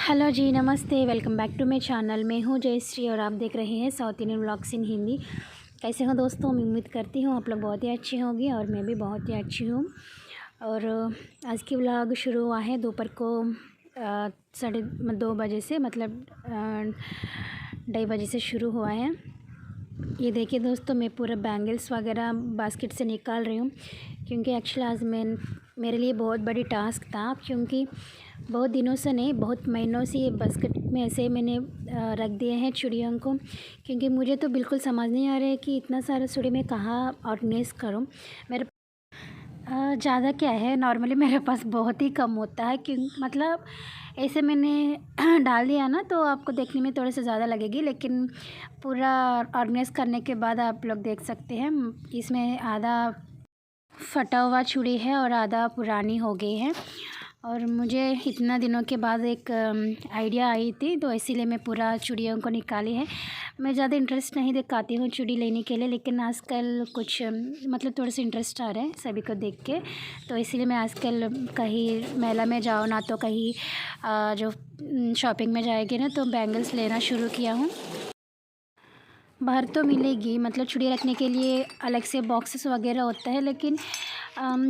Hello ji, नमस्ते। Welcome back to my channel. मैं हूँ जयश्री और आप देख रहे हैं South Indian vlogs in Hindi. कैसे हो दोस्तों? मैं उम्मीद करती हूँ आप लोग बहुत ही अच्छे होंगे और मैं भी बहुत ही अच्छी हूँ। और आज की व्लॉग शुरू हुआ है दोपहर को 2:30 बजे से, मतलब 2:30 बजे से शुरू हुआ है। ये देखिए दोस्तों, मैं पूरा बैंगल्स वगैरह बास्केट से निकाल रही हूँ, क्योंकि एक्चुअली आज मेरे लिए बहुत बड़ी टास्क था, क्योंकि बहुत दिनों से नहीं, बहुत महीनों से ये बास्केट में ऐसे ही मैंने रख दिए हैं चूड़ियों को, क्योंकि मुझे तो बिल्कुल समझ नहीं आ रहा है कि इतना सारा चूड़ी मैं कहाँ ऑर्गेनाइज़ करूँ। मेरे ज़्यादा क्या है, नॉर्मली मेरे पास बहुत ही कम होता है, क्यों मतलब ऐसे मैंने डाल दिया ना तो आपको देखने में थोड़े से ज़्यादा लगेगी, लेकिन पूरा ऑर्गेनाइज़ करने के बाद आप लोग देख सकते हैं इसमें आधा फटा हुआ चूड़ी है और आधा पुरानी हो गई है। और मुझे इतना दिनों के बाद एक आइडिया आई थी, तो इसीलिए मैं पूरा चूड़ियों को निकाली है। मैं ज़्यादा इंटरेस्ट नहीं दिखाती हूँ चूड़ी लेने के लिए, लेकिन आजकल कुछ मतलब थोड़ा सा इंटरेस्ट आ रहा है सभी को देख के, तो इसीलिए मैं आजकल कहीं मेला में जाओ ना तो कहीं जो शॉपिंग में जाएगी ना, तो बैंगल्स लेना शुरू किया हूँ। बाहर तो मिलेगी, मतलब चूड़ी रखने के लिए अलग से बॉक्सेस वगैरह होता है, लेकिन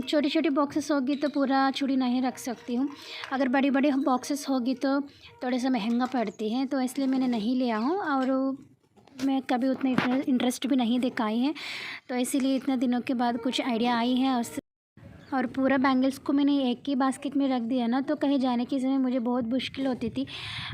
छोटी छोटी बॉक्सेस होगी तो पूरा चूड़ी नहीं रख सकती हूँ। अगर बड़ी बड़ी बॉक्सेस होगी तो थोड़ा सा महंगा पड़ती है, तो इसलिए मैंने नहीं लिया हूँ। और मैं कभी उतना इंटरेस्ट भी नहीं दिखाई है, तो इसीलिए इतने दिनों के बाद कुछ आइडिया आई है। और पूरा बैंगल्स को मैंने एक ही बास्केट में रख दिया ना, तो कहीं जाने के समय मुझे बहुत मुश्किल होती थी,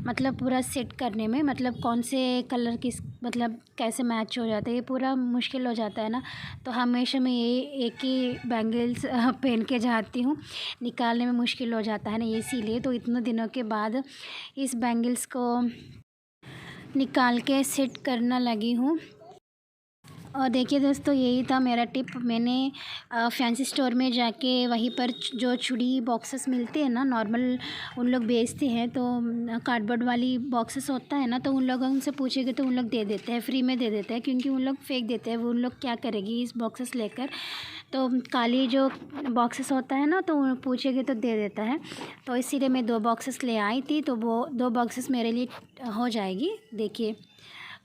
मतलब पूरा सेट करने में, मतलब कौन से कलर किस मतलब कैसे मैच हो जाता है, ये पूरा मुश्किल हो जाता है ना। तो हमेशा मैं ये एक ही बैंगल्स पहन के जाती हूँ, निकालने में मुश्किल हो जाता है ना, इसीलिए तो इतने दिनों के बाद इस बैंगल्स को निकाल के सेट करना लगी हूँ। और देखिए दोस्तों, यही था मेरा टिप। मैंने फैंसी स्टोर में जाके वहीं पर जो चूड़ी बॉक्सेस मिलते हैं ना, नॉर्मल उन लोग बेचते हैं, तो कार्डबोर्ड वाली बॉक्सेस होता है ना, तो उन लोगों से पूछेंगे तो उन लोग दे देते हैं, फ्री में दे देते हैं, क्योंकि उन लोग फेंक देते हैं। वो उन लोग क्या करेगी इस बॉक्सेस लेकर, तो काली जो बॉक्सेस होता है ना, तो पूछेंगे तो दे देता है। तो इसीलिए मैं 2 बॉक्सेस ले आई थी, तो वो 2 बॉक्सेस मेरे लिए हो जाएगी। देखिए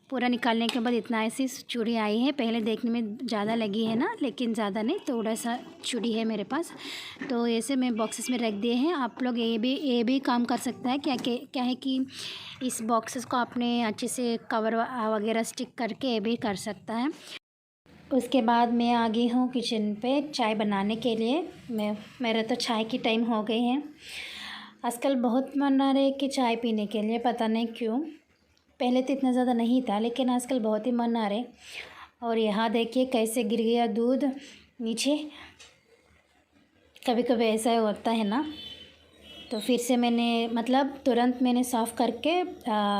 पूरा निकालने के बाद इतना ऐसी चूड़ी आई है। पहले देखने में ज़्यादा लगी है ना, लेकिन ज़्यादा नहीं, थोड़ा सा चूड़ी है मेरे पास। तो ऐसे मैं बॉक्सेस में रख दिए हैं। आप लोग ये भी काम कर सकता है। क्या है कि इस बॉक्सेस को आपने अच्छे से कवर वगैरह स्टिक करके ये भी कर सकता है। उसके बाद मैं आ गई हूँ किचन पे चाय बनाने के लिए। मेरा तो चाय की टाइम हो गई है। आजकल बहुत मन आ रहा है कि चाय पीने के लिए, पता नहीं क्यों। पहले तो इतना ज़्यादा नहीं था, लेकिन आजकल बहुत ही मन आ रहे। और यहाँ देखिए कैसे गिर गया दूध नीचे। कभी कभी ऐसा होता है ना। तो फिर से मैंने मतलब तुरंत मैंने साफ़ करके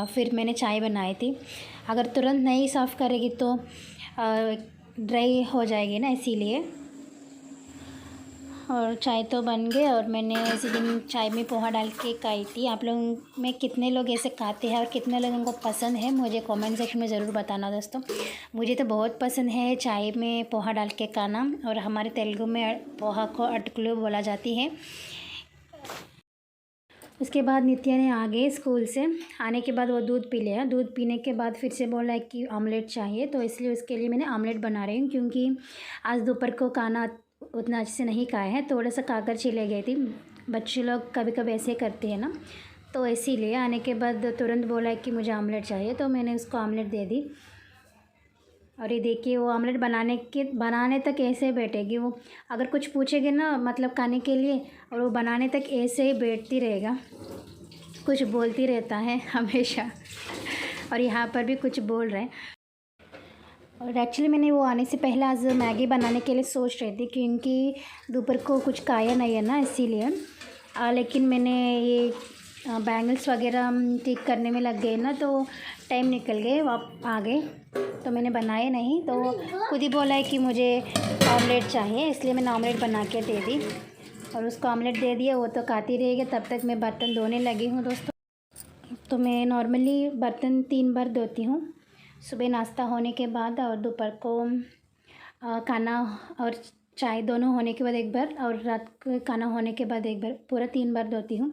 फिर मैंने चाय बनाई थी। अगर तुरंत नहीं साफ़ करेगी तो ड्राई हो जाएगी ना, इसीलिए। और चाय तो बन गई, और मैंने इसी दिन चाय में पोहा डाल के खाई थी। आप लोग में कितने लोग ऐसे खाते हैं और कितने लोगों को पसंद है, मुझे कमेंट सेक्शन में ज़रूर बताना दोस्तों। मुझे तो बहुत पसंद है चाय में पोहा डाल के खाना, और हमारे तेलुगु में पोहा को अटकलू बोला जाती है। उसके बाद नित्या ने आ गए स्कूल से। आने के बाद वो दूध पी लिया। दूध पीने के बाद फिर से बोला कि ऑमलेट चाहिए, तो इसलिए उसके लिए मैंने ऑमलेट बना रही हूँ, क्योंकि आज दोपहर को खाना उतना अच्छे से नहीं खाया है, थोड़ा सा खाकर चले गई थी। बच्चे लोग कभी कभी ऐसे करते हैं ना, तो इसीलिए आने के बाद तुरंत बोला कि मुझे ऑमलेट चाहिए, तो मैंने उसको ऑमलेट दे दी। और ये देखिए वो ऑमलेट बनाने तक ऐसे ही बैठेगी वो। अगर कुछ पूछेगी ना मतलब खाने के लिए, और वो बनाने तक ऐसे ही बैठती रहेगा, कुछ बोलती रहता है हमेशा। और यहाँ पर भी कुछ बोल रहे हैं। और एक्चुअली मैंने वो आने से पहले आज मैगी बनाने के लिए सोच रही थी, क्योंकि दोपहर को कुछ खाया नहीं है ना, इसीलिए। लेकिन मैंने ये बैंगल्स वगैरह ठीक करने में लग गए ना, तो टाइम निकल गए, आप आ गए, तो मैंने बनाए नहीं। तो खुद ही बोला है कि मुझे ऑमलेट चाहिए, इसलिए मैंने ऑमलेट बना के दे दी, और उसको ऑमलेट दे दिया। वो तो खाती रहेगी, तब तक मैं बर्तन धोने लगी हूँ दोस्तों। तो मैं नॉर्मली बर्तन 3 बार धोती हूँ, सुबह नाश्ता होने के बाद, और दोपहर को खाना और चाय दोनों होने के बाद एक बार, और रात को खाना होने के बाद एक बार, पूरा 3 बार धोती हूँ।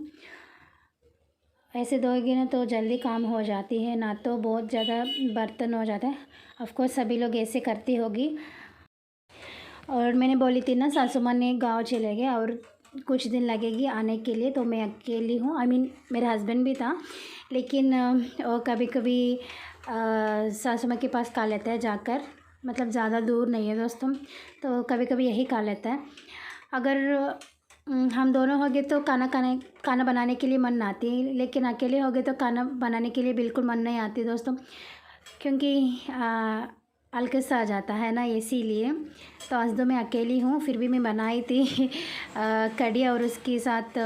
ऐसे धोएगी ना तो जल्दी काम हो जाती है, ना तो बहुत ज़्यादा बर्तन हो जाता है। ऑफ कोर्स सभी लोग ऐसे करती होगी। और मैंने बोली थी ना सासू माँ ने गाँव चले गए और कुछ दिन लगेगी आने के लिए, तो मैं अकेली हूँ। आई मीन मेरा हस्बैंड भी था, लेकिन वो कभी कभी सासू माँ के पास खा लेता है जाकर, मतलब ज़्यादा दूर नहीं है दोस्तों, तो कभी कभी यही खा लेता है। अगर हम दोनों हो गए तो खाना बनाने के लिए मन आती है, लेकिन अकेले हो गए तो खाना बनाने के लिए बिल्कुल मन नहीं आती दोस्तों, क्योंकि आलस आ जाता है ना, इसीलिए। तो आज तो मैं अकेली हूँ, फिर भी मैं बनाई थी कढ़ी और उसके साथ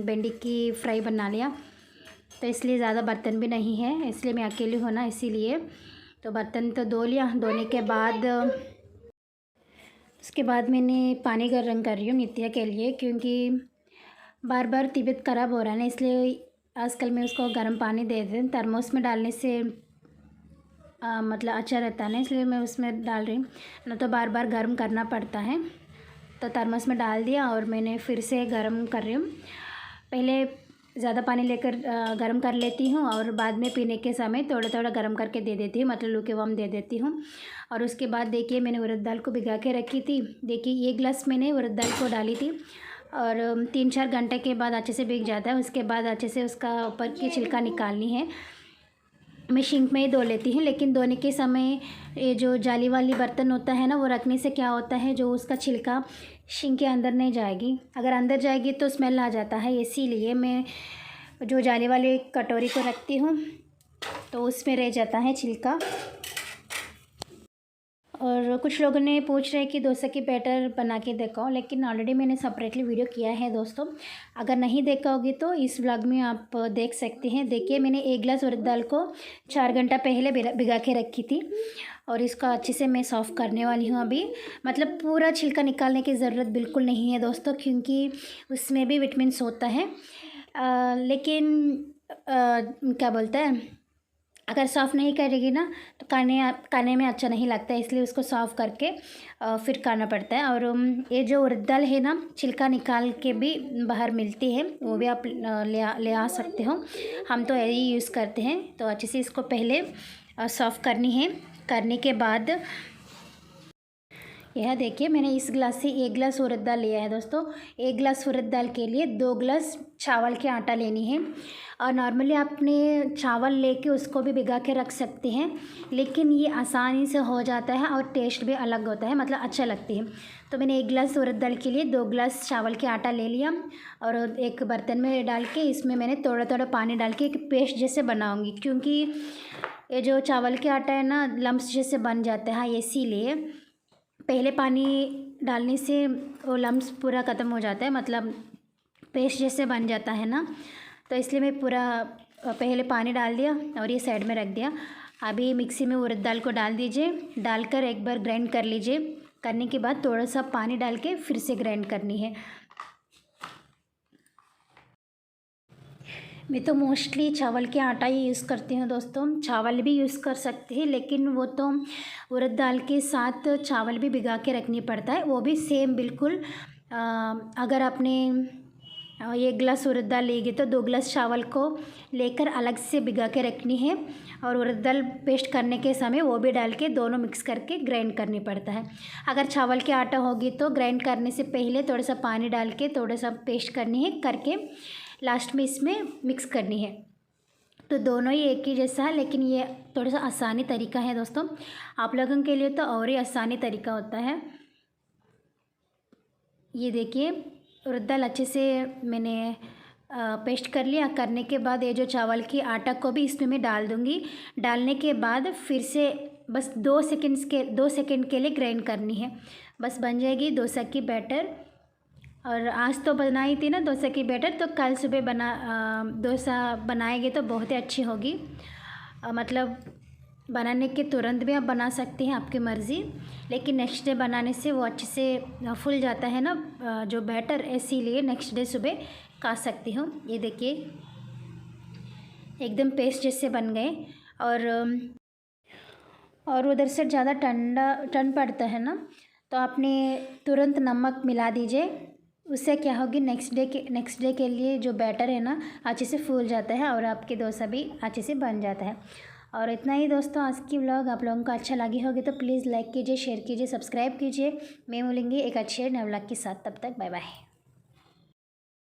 भिंडी की फ्राई बना लिया। तो इसलिए ज़्यादा बर्तन भी नहीं है, इसलिए मैं अकेली हूँ ना, इसीलिए। तो बर्तन तो धो लिया। धोने के बाद उसके बाद मैंने पानी गर्म कर रही हूँ नित्या के लिए, क्योंकि बार बार तबीयत ख़राब हो रहा है ना, इसलिए आजकल मैं उसको गर्म पानी दे दें। थर्मोस में डालने से मतलब अच्छा रहता है ना, इसलिए मैं उसमें डाल रही हूँ, ना तो बार बार गर्म करना पड़ता है। तो थर्मस में डाल दिया और मैंने फिर से गर्म कर रही हूँ। पहले ज़्यादा पानी लेकर गर्म कर लेती हूँ और बाद में पीने के समय थोड़ा थोड़ा गर्म करके दे देती हूँ, मतलब लुकेवार्म दे देती हूँ। और उसके बाद देखिए मैंने उड़द दाल को भिगा के रखी थी। देखिए 1 गिलास मैंने उड़द दाल को डाली थी और 3-4 घंटे के बाद अच्छे से भीग जाता है। उसके बाद अच्छे से उसका ऊपर की छिलका निकालनी है। मैं सिंक में ही धो लेती हूँ, लेकिन धोने के समय ये जो जाली वाली बर्तन होता है ना, वो रखने से क्या होता है, जो उसका छिलका सिंक के अंदर नहीं जाएगी। अगर अंदर जाएगी तो स्मेल आ जाता है, इसीलिए मैं जो जाली वाली कटोरी को रखती हूँ तो उसमें रह जाता है छिलका। और कुछ लोगों ने पूछ रहे कि डोसा की बैटर बना के दिखाओ, लेकिन ऑलरेडी मैंने सेपरेटली वीडियो किया है दोस्तों। अगर नहीं देखा होगी तो इस व्लॉग में आप देख सकते हैं। देखिए मैंने 1 गिलास उड़द दाल को 4 घंटा पहले भिगा के रखी थी और इसका अच्छे से मैं साफ़ करने वाली हूँ अभी। मतलब पूरा छिलका निकालने की ज़रूरत बिल्कुल नहीं है दोस्तों, क्योंकि उसमें भी विटामिन्स होता है। लेकिन क्या बोलते हैं, अगर साफ़ नहीं करेगी ना तो खाने में अच्छा नहीं लगता है, इसलिए उसको साफ़ करके फिर खाना पड़ता है। और ये जो उड़द दाल है ना, छिलका निकाल के भी बाहर मिलती है, वो भी आप ले आ सकते हो। हम तो यही यूज़ करते हैं। तो अच्छे से इसको पहले साफ़ करनी है। करने के बाद यह देखिए मैंने इस गिलास से 1 गिलास उड़द दाल लिया है दोस्तों। 1 गिलास उड़द दाल के लिए 2 गिलास चावल के आटा लेनी है। और नॉर्मली आपने चावल लेके उसको भी भिगा के रख सकते हैं, लेकिन ये आसानी से हो जाता है और टेस्ट भी अलग होता है, मतलब अच्छा लगती है। तो मैंने 1 गिलास उड़द दाल के लिए 2 गिलास चावल के आटा ले लिया और एक बर्तन में डाल के इसमें मैंने थोड़ा थोड़ा पानी डाल के एक पेस्ट जैसे बनाऊँगी, क्योंकि ये जो चावल के आटा है ना लम्स जैसे बन जाता है, इसीलिए पहले पानी डालने से वो लम्स पूरा ख़त्म हो जाता है, मतलब पेस्ट जैसे बन जाता है ना। तो इसलिए मैं पूरा पहले पानी डाल दिया और ये साइड में रख दिया। अभी मिक्सी में उड़द दाल को डाल दीजिए, डालकर एक बार ग्राइंड कर लीजिए। करने के बाद थोड़ा सा पानी डाल के फिर से ग्राइंड करनी है। मैं तो मोस्टली चावल के आटा ही यूज़ करती हूँ दोस्तों। चावल भी यूज़ कर सकते हैं, लेकिन वो तो उड़द दाल के साथ चावल भी भिगा के रखनी पड़ता है, वो भी सेम बिल्कुल। अगर आपने 1 गिलास उड़द दाल लेगी तो 2 गिलास चावल को लेकर अलग से भिगा के रखनी है और उड़द दाल पेस्ट करने के समय वो भी डाल के दोनों मिक्स करके ग्राइंड करनी पड़ता है। अगर चावल के आटा होगी तो ग्राइंड करने से पहले थोड़ा सा पानी डाल के थोड़ा सा पेस्ट करनी है, करके लास्ट में इसमें मिक्स करनी है। तो दोनों ही एक ही जैसा है, लेकिन ये थोड़ा सा आसानी तरीका है दोस्तों। आप लोगों के लिए तो और ही आसानी तरीका होता है। ये देखिए उड़द दाल अच्छे से मैंने पेस्ट कर लिया। करने के बाद ये जो चावल की आटा को भी इसमें मैं डाल दूँगी। डालने के बाद फिर से बस 2 सेकंड के लिए ग्राइंड करनी है, बस बन जाएगी डोसा की बैटर। और आज तो बनाई थी ना डोसा की बैटर, तो कल सुबह डोसा बनाएंगे तो बहुत ही अच्छी होगी। मतलब बनाने के तुरंत भी आप बना सकते हैं, आपकी मर्ज़ी, लेकिन नेक्स्ट डे बनाने से वो अच्छे से फूल जाता है ना जो बैटर, इसीलिए नेक्स्ट डे सुबह खा सकती हूँ। ये देखिए एकदम पेस्ट जैसे बन गए। और उधर से ज़्यादा ठंड पड़ता है ना, तो आपने तुरंत नमक मिला दीजिए उससे क्या होगी, नेक्स्ट डे के लिए जो बैटर है ना अच्छे से फूल जाता है और आपके डोसा भी अच्छे से बन जाता है। और इतना ही दोस्तों, आज की व्लॉग आप लोगों को अच्छा लगी होगी तो प्लीज़ लाइक कीजिए, शेयर कीजिए, सब्सक्राइब कीजिए। मैं मिलूँगी एक अच्छे नए व्लॉग के साथ, तब तक बाय बाय।